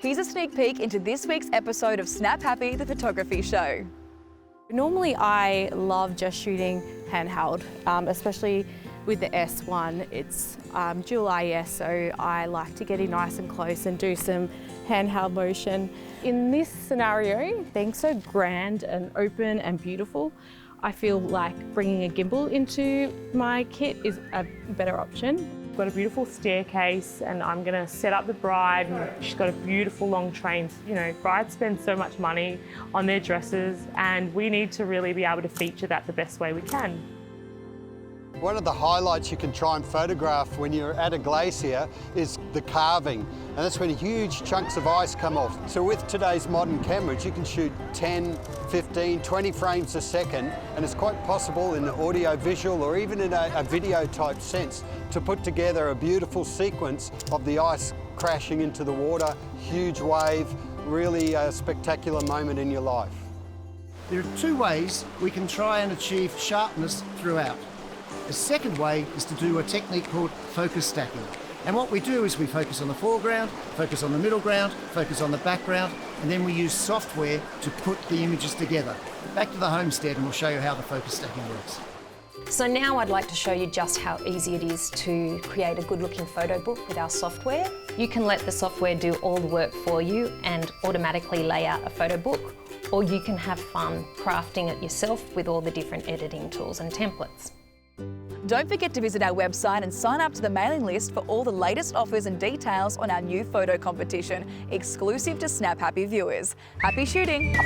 Here's a sneak peek into this week's episode of Snap Happy, the photography show. Normally I love just shooting handheld, especially with the S1. It's dual IS, so I like to get in nice and close and do some handheld motion. In this scenario, being so grand and open and beautiful, I feel like bringing a gimbal into my kit is a better option. I've got a beautiful staircase and I'm going to set up the bride, and she's got a beautiful long train. You know, brides spend so much money on their dresses and we need to really be able to feature that the best way we can. One of the highlights you can try and photograph when you're at a glacier is the carving, and that's when huge chunks of ice come off. So with today's modern cameras, you can shoot 10, 15, 20 frames a second, and it's quite possible in audio visual or even in a video type sense to put together a beautiful sequence of the ice crashing into the water, huge wave, really a spectacular moment in your life. There are two ways we can try and achieve sharpness throughout. The second way is to do a technique called focus stacking. And what we do is we focus on the foreground, focus on the middle ground, focus on the background, and then we use software to put the images together. Back to the homestead and we'll show you how the focus stacking works. So now I'd like to show you just how easy it is to create a good-looking photo book with our software. You can let the software do all the work for you and automatically lay out a photo book, or you can have fun crafting it yourself with all the different editing tools and templates. Don't forget to visit our website and sign up to the mailing list for all the latest offers and details on our new photo competition, exclusive to Snap Happy viewers. Happy shooting!